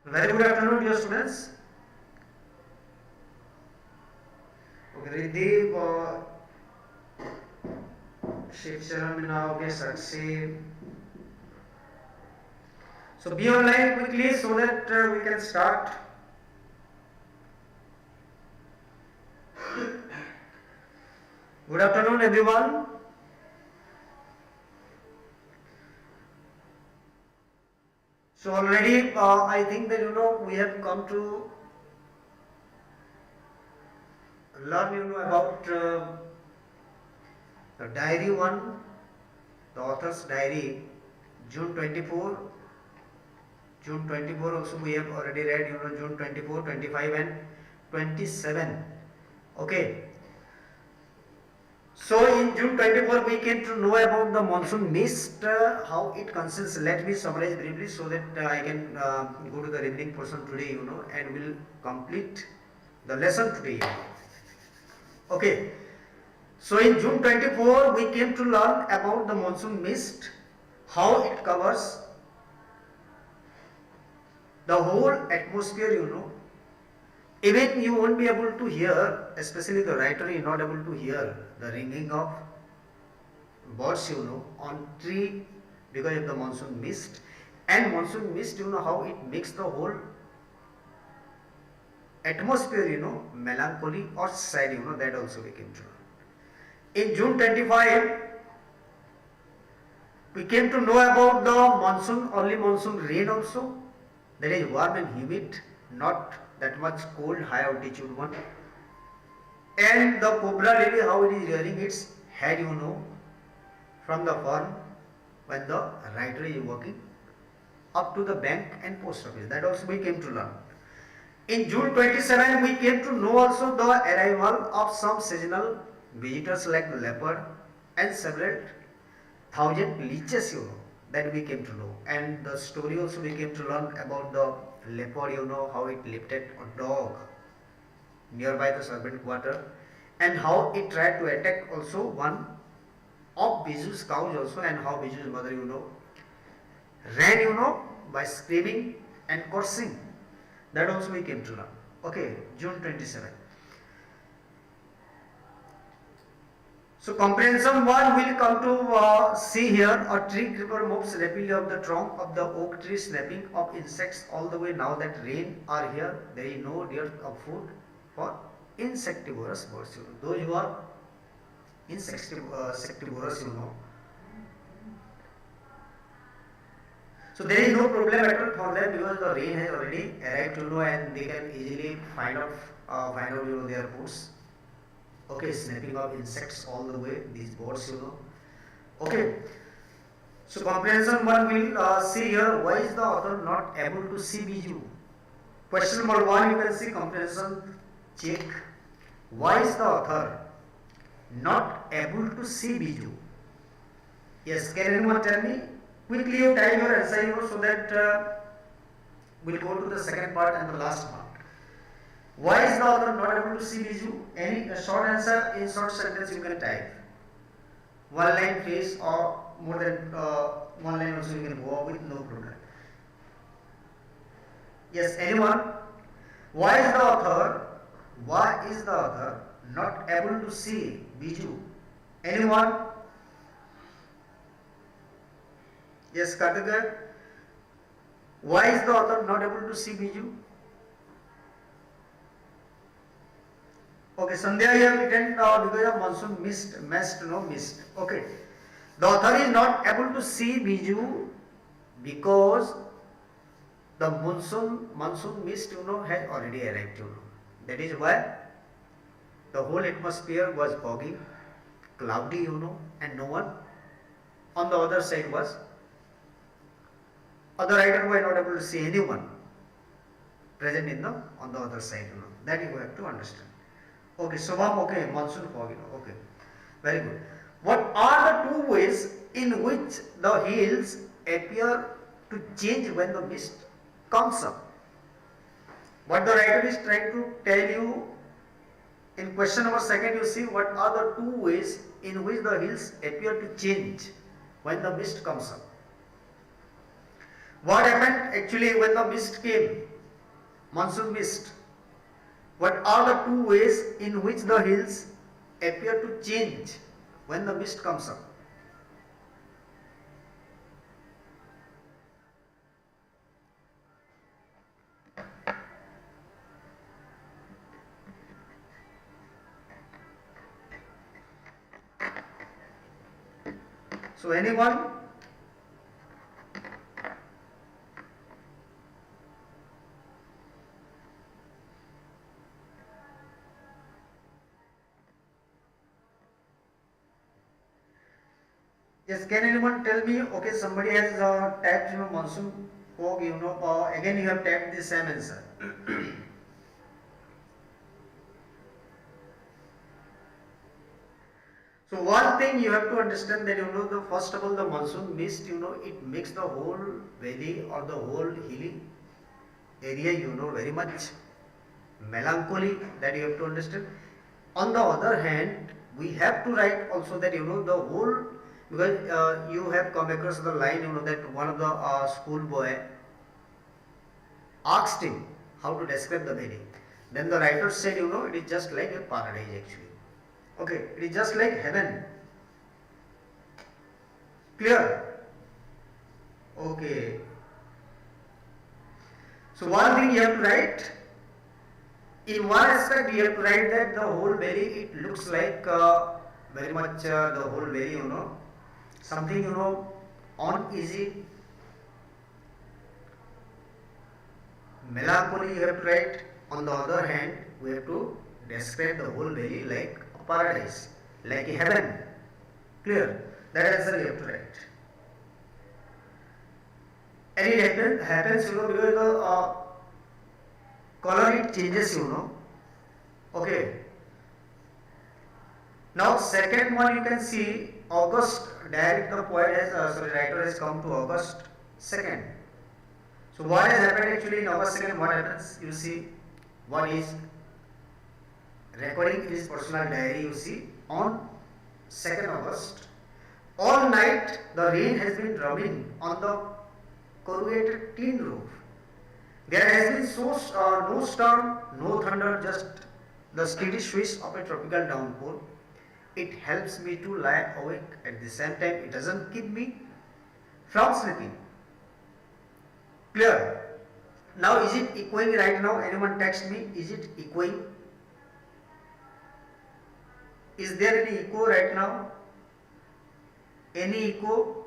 Very good afternoon, dear students. Okay, Riddhi, Shiv Sharan Mina, okay, Sakshi. So be online quickly so that we can start. Good afternoon, everyone. So already, I think that we have come to learn about the diary one, the author's diary, June 24. June 24 also we have already read, June 24, 25 and 27. Okay. So in June 24 we came to know about the monsoon mist, how it consists. Let me summarize briefly so that I can go to the reading portion today, and will complete the lesson today. Okay. So in June 24 we came to learn about the monsoon mist, how it covers the whole atmosphere. Even you won't be able to hear, especially the writer is not able to hear the ringing of birds, on tree because of the monsoon mist. And monsoon mist, how it makes the whole atmosphere, melancholy or sad, that also we came to know. In June 25, we came to know about the monsoon, only monsoon rain also. That is warm and humid, not that much cold, high altitude one. And the cobra lily, how it is rearing its head, from the farm when the rider is walking up to the bank and post office. That also we came to learn. In June 27, we came to know also the arrival of some seasonal visitors like leopard and several thousand leeches, that we came to know. And the story also we came to learn about the leopard, how it lifted a dog nearby the servant quarter, and how it tried to attack also one of Biju's cows also, and how Biju's mother, ran, by screaming and cursing. That also we came to learn. Okay, June 27. So comprehension 1 will come to see here. A tree creeper moves rapidly up the trunk of the oak tree, snapping of insects all the way. Now that rain are here, there is no dearth of food for insectivorous birds. Those who are insectivorous, So there is no problem at all for them because the rain has already arrived, and they can easily find out, their foods. Okay, snapping of insects all the way, these birds, Okay. So comprehension 1 will see here, why is the author not able to see Biju? Question number 1, you can see comprehension check. Why is the author not able to see Biju? Yes, can anyone tell me? Quickly you type your answer, so that we'll go to the second part and the last part. Why is the author not able to see Biju? Any short answer in short sentence you can type. One line phrase or more than one line also you can go with, no problem. Yes, anyone? Why is the author not able to see Biju? Anyone? Yes, Karthika. Why is the author not able to see Biju? Okay, Sandhya here written because of monsoon mist. Okay, the author is not able to see Biju because the monsoon mist, has already arrived. That is why the whole atmosphere was foggy, cloudy, and no one on the other side was. Other writer were not able to see anyone present on the other side. That you have to understand. Okay, Shubham, okay, monsoon fog, okay, very good. What are the two ways in which the hills appear to change when the mist comes up? What the writer is trying to tell you in question number 2, you see what are the two ways in which the hills appear to change when the mist comes up. What happened actually when the mist came? monsoon mist. What are the two ways in which the hills appear to change when the mist comes up? So anyone? Yes, can anyone tell me? Okay, somebody has typed monsoon fog. Again you have typed the same answer. So one thing you have to understand that the first of all the monsoon mist it makes the whole valley or the whole hilly area very much melancholy, that you have to understand. On the other hand, we have to write also that the whole, because you have come across the line that one of the schoolboy asked him how to describe the valley. Then the writer said it is just like a paradise actually. Okay, it is just like heaven. Clear? Okay. So one thing you have to write. In one aspect, you have to write that the whole valley, it looks like very much the whole valley, something uneasy, melancholy. You have to write. On the other hand, we have to describe the whole valley like a paradise, like a heaven. Clear? That answer you have to write. And it happens, because the color it changes, Okay. Now second one you can see August diary. The poet has writer has come to August 2nd. So what has happened actually in August 2nd? What happens? You see what is recording in his personal diary. You see on 2nd August, all night the rain has been drumming on the corrugated tin roof. There has been no storm, no thunder, just the steady swish of a tropical downpour. It helps me to lie awake. At the same time, it doesn't keep me from sleeping. Clear? Now, is it echoing right now? Anyone text me? Is it echoing? Is there any echo right now? Any echo?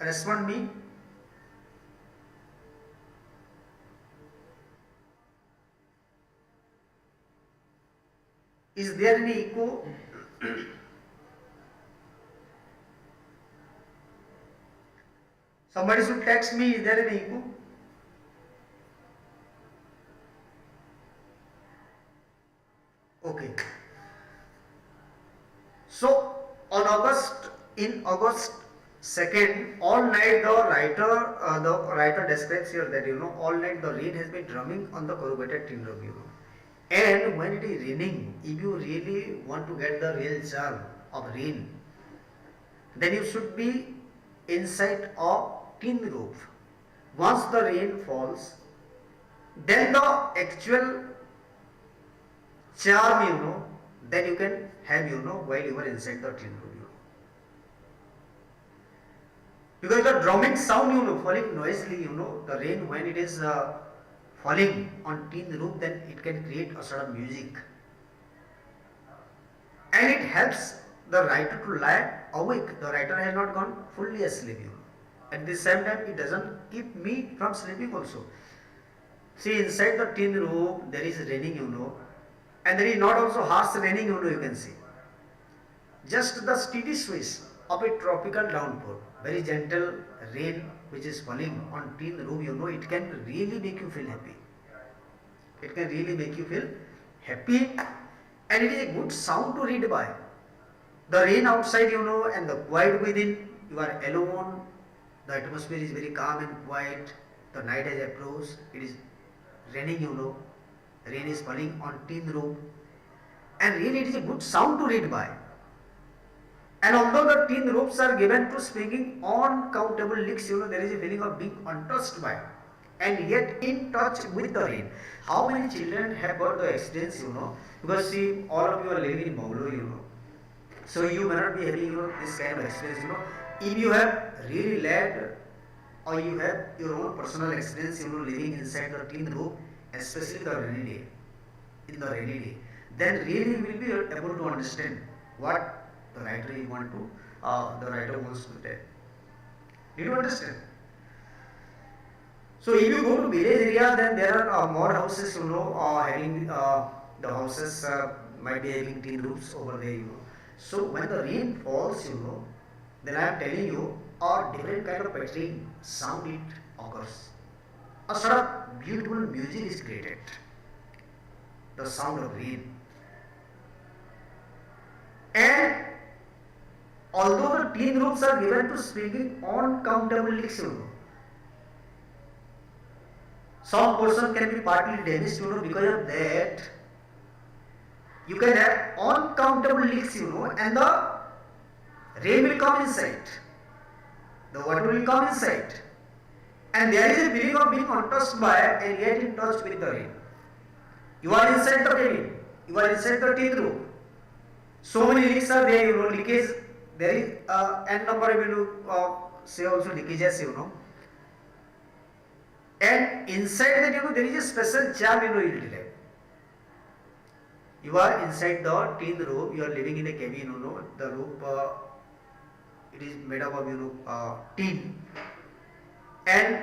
Respond me. Is there any echo? Somebody should text me, is there any echo? Okay. So on in August 2nd, all night the writer describes here that all night the rain has been drumming on the corrugated tin roof. And when it is raining, if you really want to get the real charm of rain, then you should be inside a tin roof. Once the rain falls, then the actual charm, that you can have, while you are inside the tin roof. Because the drumming sound, falling noisily, the rain when it is falling on tin roof, then it can create a sort of music. And it helps the writer to lie awake. The writer has not gone fully asleep. At the same time, it doesn't keep me from sleeping also. See, inside the tin roof, there is raining, and there is not also harsh raining, you can see. Just the steady swish of a tropical downpour, very gentle rain which is falling on tin roof, it can really make you feel happy. It can really make you feel happy, and it is a good sound to read by. The rain outside, and the quiet within, you are alone, the atmosphere is very calm and quiet, the night has approached, it is raining, rain is falling on tin roof, and really it is a good sound to read by. And although the tin roofs are given to springing uncountable leaks, there is a feeling of being untouched by. and yet in touch with the rain. How many children have got the experience, because see, all of you are living in Bangalore, so you may not be having, this kind of experience, if you have really led or you have your own personal experience, living inside the tin roof, especially the rainy day, in the rainy day, then really you will be able to understand what the writer wants to tell. Do you understand? So if you go to village area, then there are more houses, having the houses might be having tin roofs over there, So when the rain falls, then I am telling you, a different kind of pattering sound it occurs. A sort of beautiful music is created. The sound of rain. And although the tin roofs are given to speaking uncountable licks, some portion can be partly damaged, because of that. You can have uncountable leaks, and the rain will come inside. The water will come inside. And there is a feeling of being untouched by and yet in touch with the rain. You are inside the cabin. You are inside the tin roof. So many leaks are there, leakage. There is n number of, say also leakages, And inside that, there is a special charm, you will delay. You are inside the tin roof, you are living in a cabin, the roof, it is made up of, tin. And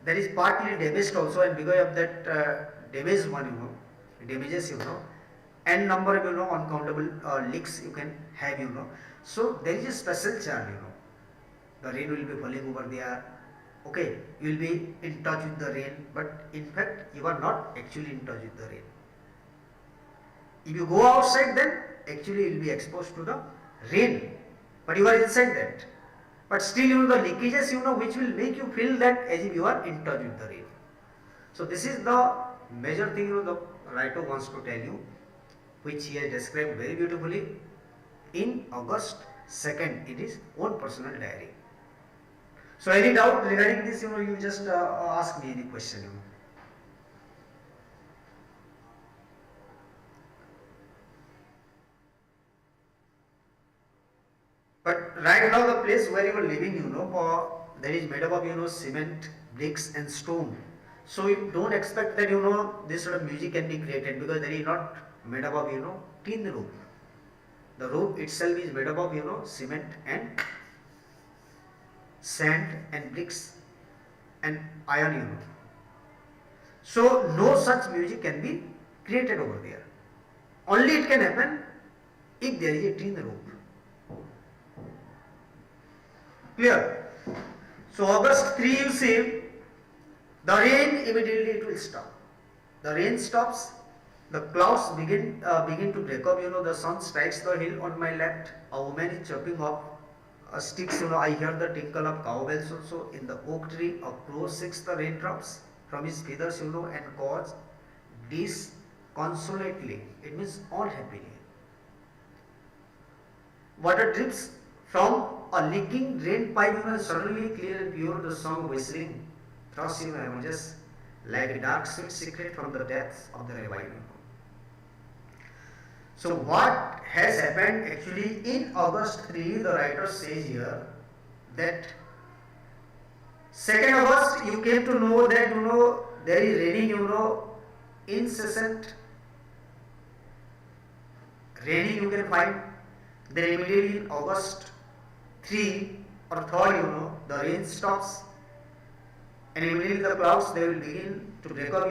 that is partly damaged also, and because of that damaged one, damages, n number of, uncountable leaks you can have, So there is a special charm, The rain will be falling over there. Okay, you will be in touch with the rain, but in fact you are not actually in touch with the rain. If you go outside, then actually you will be exposed to the rain, but you are inside that. But still, the leakages, which will make you feel that as if you are in touch with the rain. So this is the major thing, the writer wants to tell you, which he has described very beautifully in August 2nd in his own personal diary. So any doubt regarding this, you just ask me any question. But right now the place where you are living, that is made up of, cement, bricks and stone. So you don't expect that, this sort of music can be created, because that is not made up of, tin roof. The roof itself is made up of, cement and sand and bricks and iron, So no such music can be created over there. Only it can happen if there is a tin roof. Clear? So August 3, you see, the rain immediately it will stop. The rain stops, the clouds begin to break up, the sun strikes the hill on my left, a woman is chopping off sticks, I hear the tinkle of cowbells also. In the oak tree, a crow seeks the raindrops from his feathers, and caws disconsolately. It means unhappily. Water drips from a leaking drain pipe, suddenly clear and pure, the song whistling thrusts emerges like a dark sweet secret from the depths of the ravine. So what has happened actually in August 3, the writer says here that 2nd August you came to know that there is raining, incessant raining you can find. Then immediately in August 3 or 3rd, the rain stops, and immediately the clouds they will begin to break up,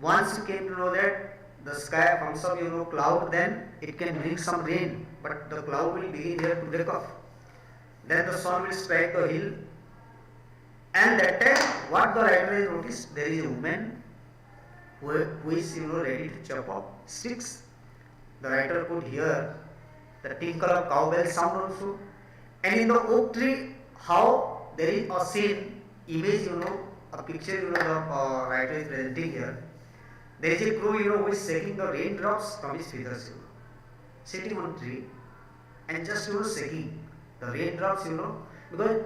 Once you came to know that the sky comes up, cloud, then it can bring some rain, but the cloud will begin here to break off. Then the sun will strike the hill, and that time what the writer has noticed, there is a woman who is ready to chop up sticks. The writer could hear the tinkle of cowbell sound also, and in the oak tree, how there is a scene, image, a picture, the writer is presenting here. There is a crow, who is shaking the raindrops from his feathers, sitting on a tree and just shaking the raindrops, because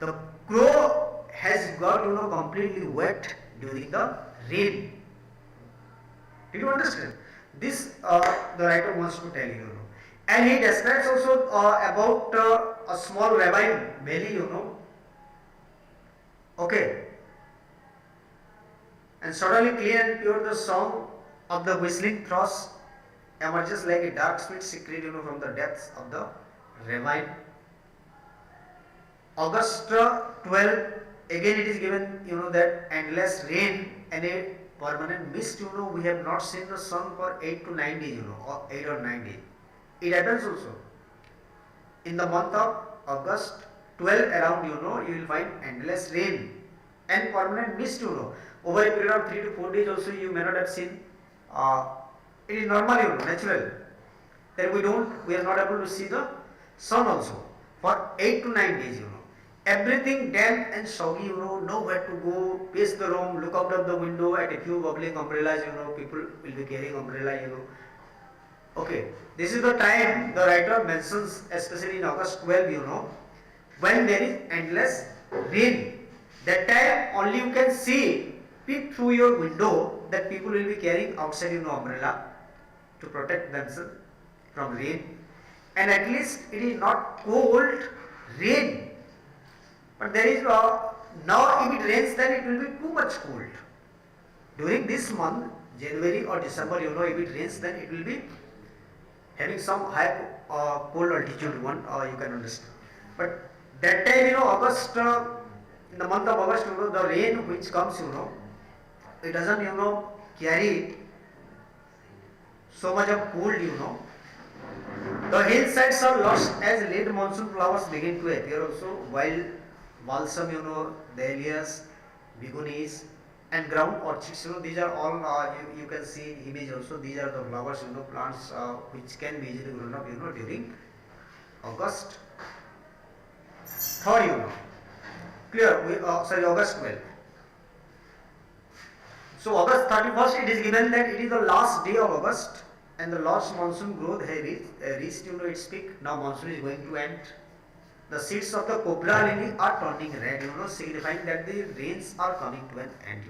the crow has got completely wet during the rain. Did you understand? This the writer wants to tell you. And he describes also about a small ravine valley. Okay. And suddenly clear and pure the song of the whistling thrush emerges like a dark sweet secret from the depths of the ravine. August 12, again it is given that endless rain and a permanent mist. We have not seen the sun for 8 to 9 days, or 8 or 9 days. It happens also in the month of August 12 around, you will find endless rain and permanent mist. Over a period of 3 to 4 days also you may not have seen. It is normal, natural, that we are not able to see the sun also for 8 to 9 days. Everything damp and soggy, nowhere to go, pace the room, look out of the window at a few bubbling umbrellas, people will be carrying umbrella. Okay, this is the time the writer mentions, especially in August 12, when there is endless rain. That time only you can see, peek through your window, that people will be carrying outside, umbrella to protect themselves from rain. And at least it is not cold rain. But there is now if it rains, then it will be too much cold. During this month, January or December, if it rains, then it will be having some high cold altitude one, you can understand. But that time, August, in the month of August, the rain which comes, it doesn't, carry so much of cold. The hillsides are lush as late monsoon flowers begin to appear also, while balsam, dahlias, begonias, and ground orchids, these are all, you can see image also, these are the flowers, plants which can be easily grown up, during August 3rd, clear, August 12th. So August 31st, it is given that it is the last day of August and the last monsoon growth has reached, its peak. Now monsoon is going to end. The seeds of the cobra lily are turning red, signifying that the rains are coming to an end,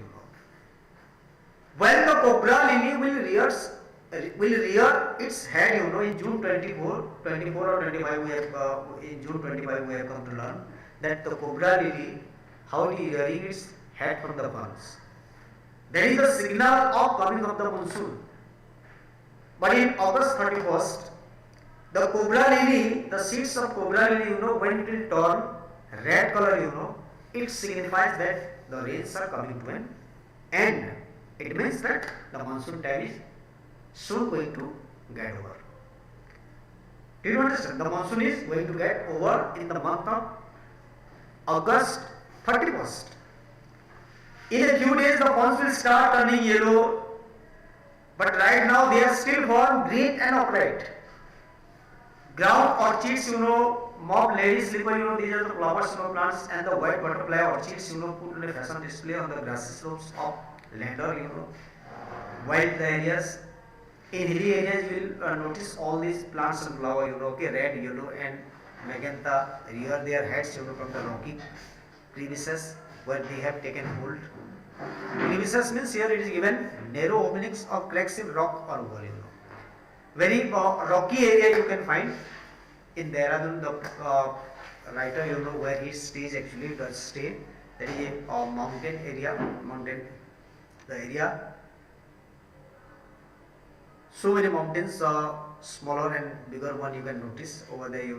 When the cobra lily will rear its head, in June 24 or 25, in June 25 we have come to learn that the cobra lily, how it is rearing its head from the ferns. That is the signal of coming of the monsoon. But in August 31st, the cobra lily, the seeds of cobra lily, when it will turn red color, it signifies that the rains are coming to an end. It means that the monsoon time is soon going to get over. Do you understand? The monsoon is going to get over in the month of August 31st. In a few days, the ferns will start turning yellow, but right now they are still formed green and upright. Ground orchids, mob lady slipper, these are the flowers, plants, and the white butterfly orchids, put on a fashion display on the grassy slopes of Lander, wild areas. In hilly areas, you will notice all these plants and flowers, red, yellow, and magenta rear their heads, from the rocky crevices where they have taken hold. Crevices means here it is given narrow openings or cracks in rock or wall. Very rocky area you can find in Dehradun. The writer, where he stays, actually does stay. There is a mountain area, the area. So many mountains, smaller and bigger one you can notice over there,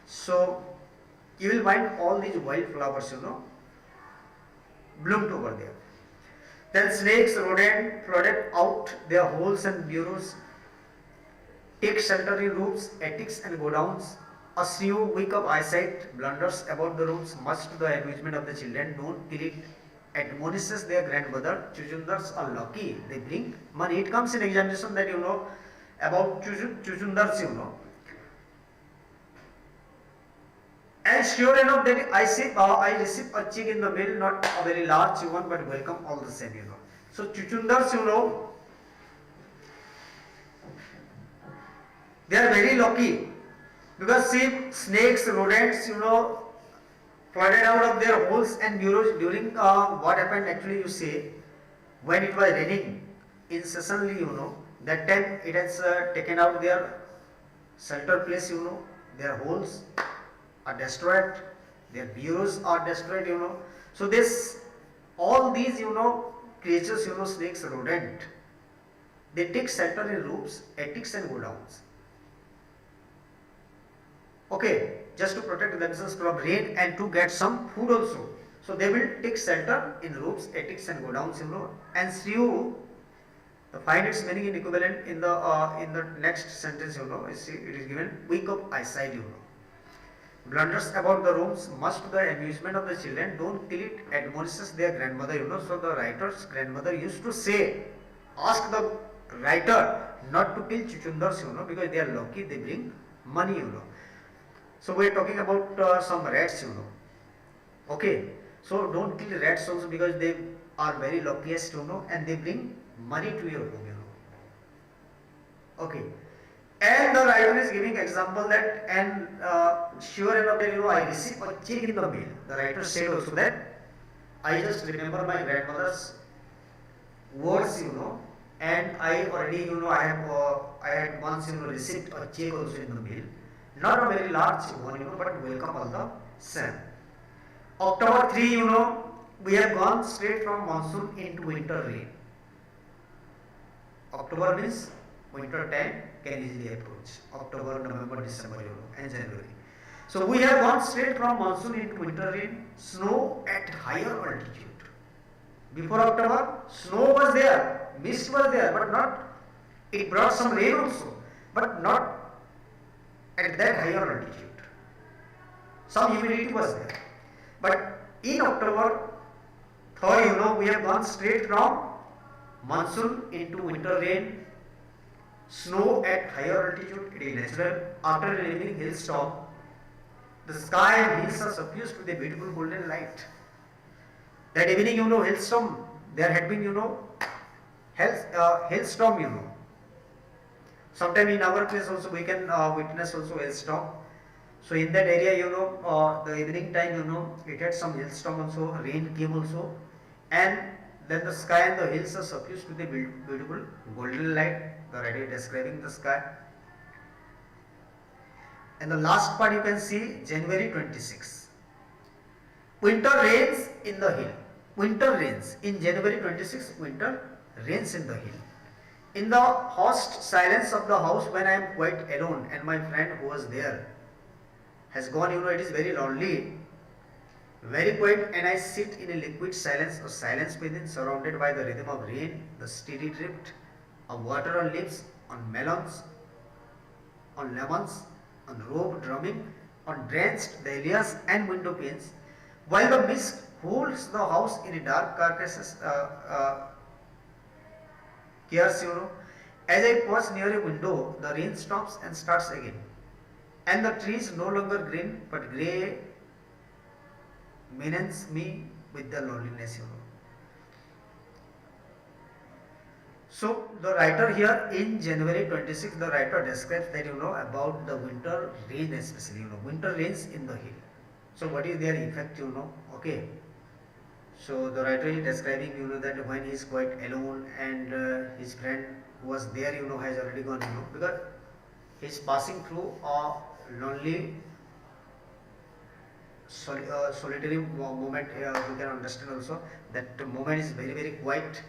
So you will find all these wildflowers, bloomed over there. Then snakes, rodent flooded out their holes and burrows, take shelter in roofs, attics and godowns. A slew weak of eyesight blunders about the rooms, much to the amusement of the children. Don't kill it, admonishes their grandmother. Chuchundars are lucky, they bring money. It comes in examination that about chuchundars, And sure enough that I receive a chick in the mail, not a very large one, but welcome all the same, So chuchundars, they are very lucky because see, snakes, rodents, flooded out of their holes and burrows during what happened actually you say when it was raining incessantly, that time it has taken out their shelter place, their holes are destroyed, their burrows are destroyed, so this all these creatures, snakes, rodent, they take shelter in roofs, attics and godowns. Okay, just to protect themselves from rain and to get some food also. So they will take shelter in roofs, attics and godowns, and Sriu, find its meaning in equivalent in the next sentence, it is given weak of eyesight, Blunders about the rooms, much to the amusement of the children, don't kill it, admonishes their grandmother, So the writer's grandmother used to say, ask the writer not to kill chuchundars, because they are lucky, they bring money, So we are talking about some rats, Okay, so don't kill rats also because they are very luckiest, and they bring money to your home, Okay. And the writer is giving example that, and sure enough that I received a check in the mail. The writer said also that I just remember my grandmother's words, and I already, I had once, received a check also in the mail. Not a very large one, but welcome all the same. October 3, we have gone straight from monsoon into winter rain. October means winter time can easily approach. October, November, December, and January. So we have gone straight from monsoon into winter rain, snow at higher altitude. Before October, snow was there, mist was there, but not, it brought some rain also, but not at that higher altitude. Some humidity was there. But in October 3rd, we have gone straight from monsoon into winter rain, snow at higher altitude, it is natural. After an evening hailstorm, the sky and hills are suffused with a beautiful golden light. That evening, hailstorm, there had been, hailstorm, Sometime in our place also we can witness also hailstorm. So in that area, the evening time, it had some hailstorm also, rain came also, and then the sky and the hills are suffused with a beautiful golden light. The writer is describing the sky. And the last part you can see January 26. Winter rains in the hill. Winter rains. In January 26, winter rains in the hill. In the hushed silence of the house when I am quite alone and my friend who was there has gone, it is very lonely, very quiet, and I sit in a liquid silence or silence within, surrounded by the rhythm of rain, the steady drift of water on leaves, on melons, on lemons, on rope drumming, on drenched dahlias and window panes, while the mist holds the house in a dark carcasses, chaos, As I pause near a window, the rain stops and starts again, and the trees no longer green but grey menace me with the loneliness, So the writer here in January 26, the writer describes that, about the winter rain especially, winter rains in the hill. So what is their effect, okay. So the writer is describing, that when he is quite alone and his friend who was there, has already gone, because he is passing through a lonely, solitary moment. We can understand also that the moment is very, very quiet,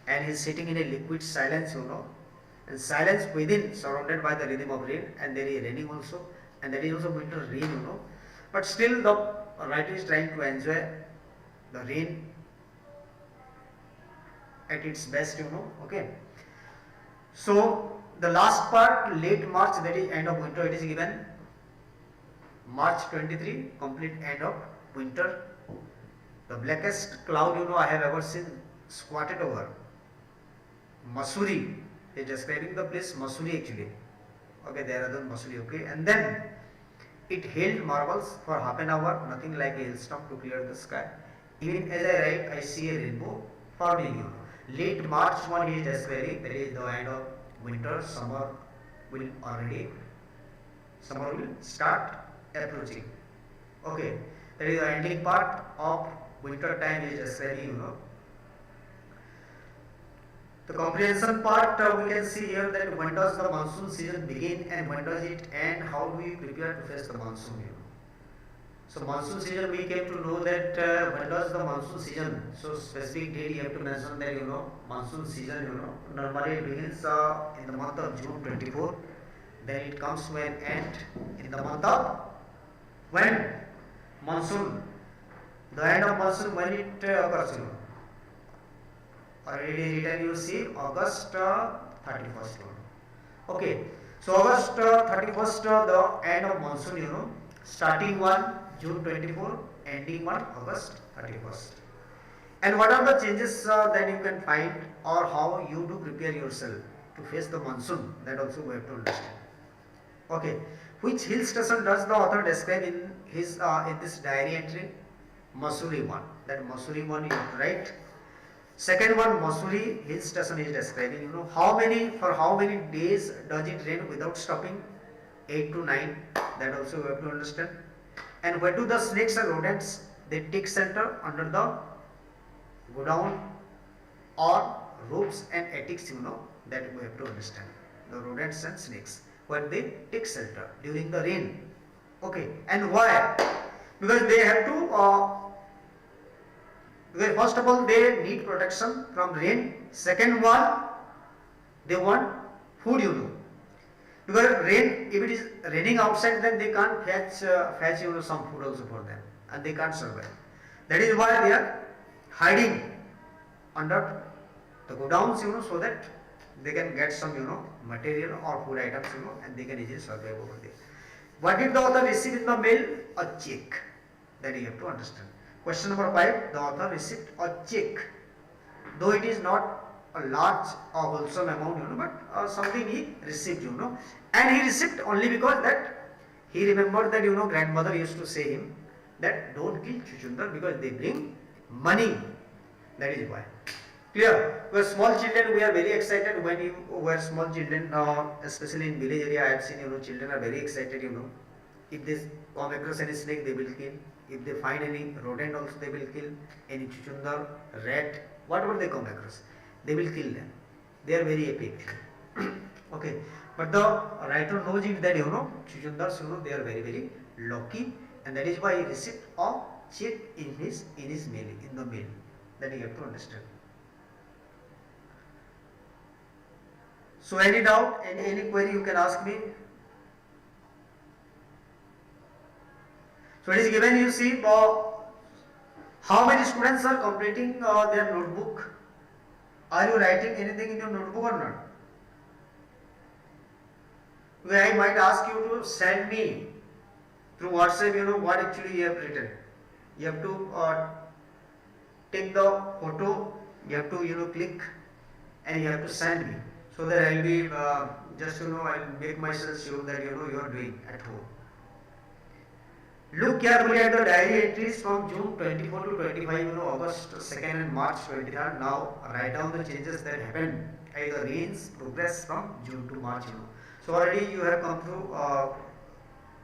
and he is sitting in a liquid silence, and silence within, surrounded by the rhythm of rain, and there is raining also, and that is also winter rain, but still the writer is trying to enjoy the rain at its best, okay. So the last part, late March, that is end of winter, it is given March 23, complete end of winter. The blackest cloud, I have ever seen squatted over Mussoorie. He is describing the place Mussoorie actually. Okay, there are the Mussoorie, okay. And then it hailed marvels for half an hour, nothing like a hailstorm to clear the sky. Even as I write, I see a rainbow forming. Late March one he is describing, that is the end of winter, summer will start approaching. Okay, That is the ending part of winter time is describing. The comprehension part we can see here that when does the monsoon season begin and when does it end, how do we prepare to face the monsoon. So monsoon season we came to know that when does the monsoon season, so specific date you have to mention that monsoon season normally begins in the month of June 24, then it comes to an end in the month of when monsoon, the end of monsoon when it occurs. Already written you see August 31st. Okay, so August 31st the end of monsoon, starting one June 24, ending one August 31st. And what are the changes that you can find or how you do prepare yourself to face the monsoon, that also we have to understand. Okay, which hill station does the author describe in his in this diary entry? Mussoorie one. That Mussoorie one you have to write. Second one, Mussoorie hill station is describing. How many days does it rain without stopping? 8 to 9. That also you have to understand. And where do the snakes and rodents they take shelter? Under the godown or roofs and attics. That we have to understand. The rodents and snakes where they take shelter during the rain. Okay, and why? Because they have to. Because first of all they need protection from rain. Second one, they want food. Because rain, if it is raining outside, then they can't fetch some food also for them, and they can't survive. That is why they are hiding under the godowns, so that they can get some material or food items, and they can easily survive over there. What did the author receive in the mail? A check. That you have to understand. Question number 5, the author received a check, though it is not a large or wholesome amount, but something he received, and he received only because that he remembered that grandmother used to say him that don't kill chuchundar because they bring money. That is why. Clear? Because small children, we are very excited when you were small children, especially in village area. I have seen children are very excited. If they come across any snake, they will kill. If they find any rodent also, they will kill. Any chuchundar, rat, whatever they come across, they will kill them. They are very epic. Okay, but the writer knows it that chuchundars, they are very very lucky, and that is why he received a check in his mail, in the mail. That you have to understand. So any doubt, any query you can ask me. So it is given, you see, how many students are completing their notebook? Are you writing anything in your notebook or not? Well, I might ask you to send me through WhatsApp, what actually you have written. You have to take the photo, you have to, click, and you have to send me. So that I will be, just, I will make myself sure that, you are doing at home. Look carefully at the diary entries from June 24 to 25, August 2nd and March 23rd. Now write down the changes that happened as the rains progress from June to March. So already you have come through,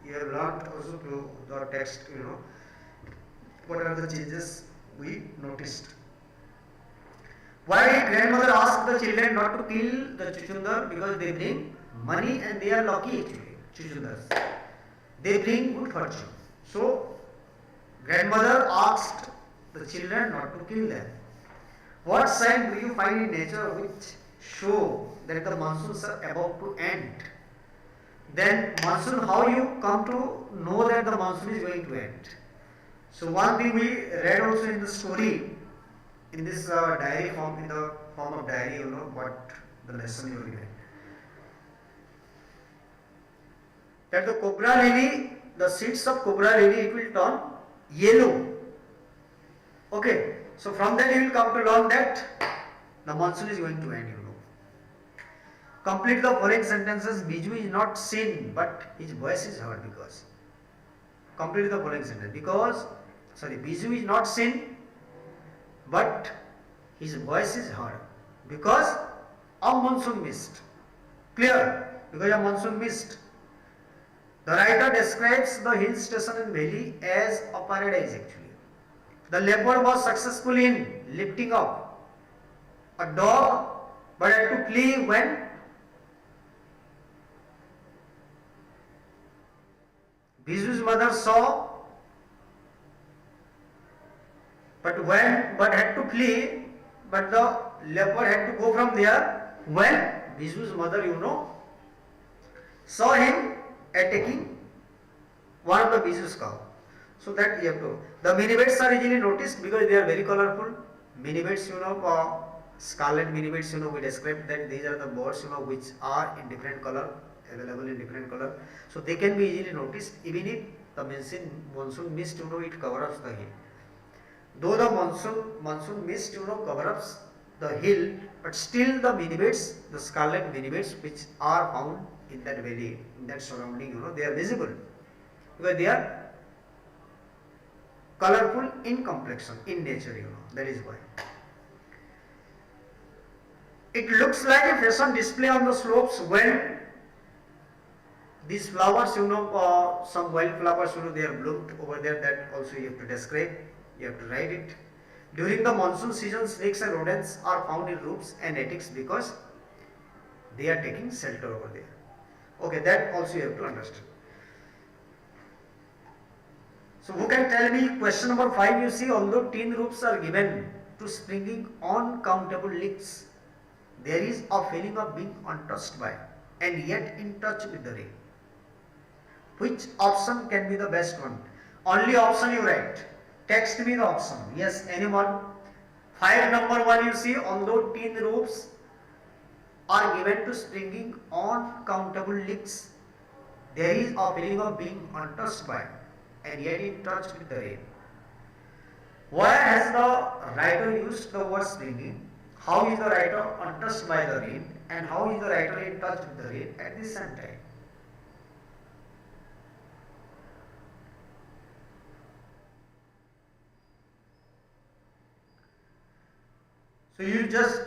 you have learned also through the text, what are the changes we noticed. Why did grandmother ask the children not to kill the chuchundar? Because they bring money and they are lucky actually, chuchundars. They bring good fortune. So, grandmother asked the children not to kill them. What sign do you find in nature which show that the monsoons are about to end? Then monsoon, how you come to know that the monsoon is going to end? So one thing we read also in the story, in this diary form, in the form of diary, what the lesson you are given. That the cobra lily, the seeds of cobra lily, it will turn yellow. Okay, so from that you will come to learn that the monsoon is going to end, Complete the following sentences. Biju is not seen, but his voice is heard because. Complete the following sentence. Biju is not seen, but his voice is heard because of monsoon mist. Clear? Because of monsoon mist. The writer describes the hill station in valley as a paradise actually. The leopard was successful in lifting up a dog but had to flee when Biju's mother saw but had to flee, but the leopard had to go from there when Biju's mother saw him attacking one of the Biju's cow. So that you have to. The minivets are easily noticed because they are very colorful. Minivets, scarlet minivets, we described that these are the birds, which are in different color, available in different color. So they can be easily noticed even if the monsoon mist, it covers the hill. Though the monsoon mist, covers the hill, but still the minivets, the scarlet minivets, which are found in that valley, in that surrounding, they are visible because they are colorful in complexion, in nature, that is why. It looks like a fashion display on the slopes when these flowers, some wildflowers, they are bloomed over there. That also you have to describe, you have to write it. During the monsoon season, snakes and rodents are found in roofs and attics because they are taking shelter over there. Okay, that also you have to understand. So who can tell me, question number 5, you see, although tin roofs are given to springing uncountable leaks, there is a feeling of being untouched by and yet in touch with the rain. Which option can be the best one? Only option you write. Text me the option. Yes, anyone? 5 number 1, you see, although tin roofs are given to springing uncountable leaks, there is a feeling of being untouched by and yet in touch with the rain. Why has the writer used the word springing? How is the writer untouched by the rain and how is the writer in touch with the rain at the same time? So you just,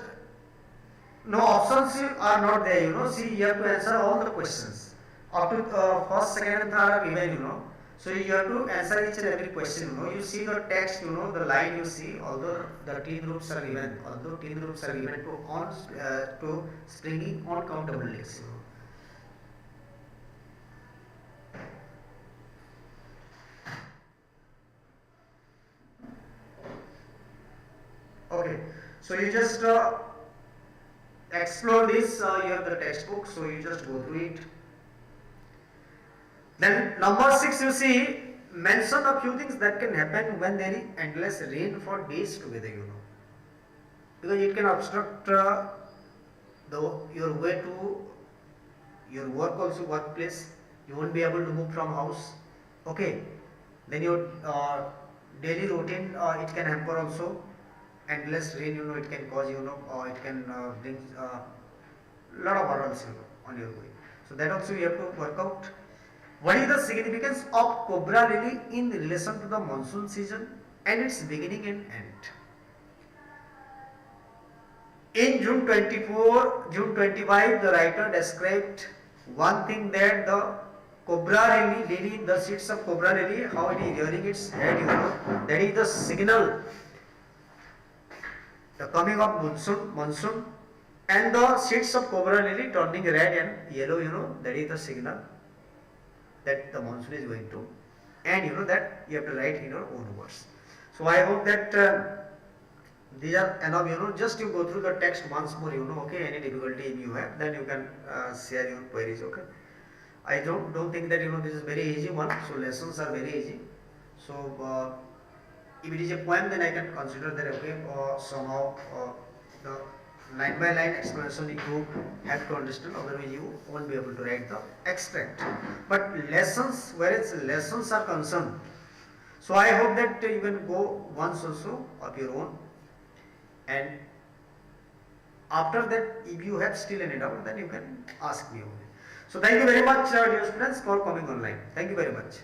no options are not there, see, you have to answer all the questions. Up to first, second and third are given, So you have to answer each and every question, You see the text, the line you see, although the tin roofs are given, to springing uncountable leaks, Okay, so you just explore this, you have the textbook, so you just go through it. Then number 6, you see, mention a few things that can happen when there is endless rain for days together, because it can obstruct your way to your workplace. You won't be able to move from house. Okay, then your daily routine, it can hamper also. Endless rain, it can cause, it can bring lot of hurdles, on your way. So that also you have to work out. What is the significance of cobra lily in relation to the monsoon season and its beginning and end? In June 25, the writer described one thing, that the cobra lily, the seeds of cobra lily, how it is rearing its head, that is the signal, the coming of monsoon, and the seeds of cobra lily turning red and yellow, that is the signal that the monsoon is going to, and that you have to write in your own words. So I hope that these are enough, just you go through the text once more, okay, any difficulty you have, then you can share your queries, okay. I don't think that, this is very easy one, so lessons are very easy. So if it is a poem, then I can consider that, okay, somehow the line by line explanation you have to understand, otherwise you won't be able to write the extract. But lessons, whereas lessons are concerned, so I hope that you can go once also of your own, and after that, if you have still any doubt, then you can ask me only. So thank you very much, dear students, for coming online. Thank you very much.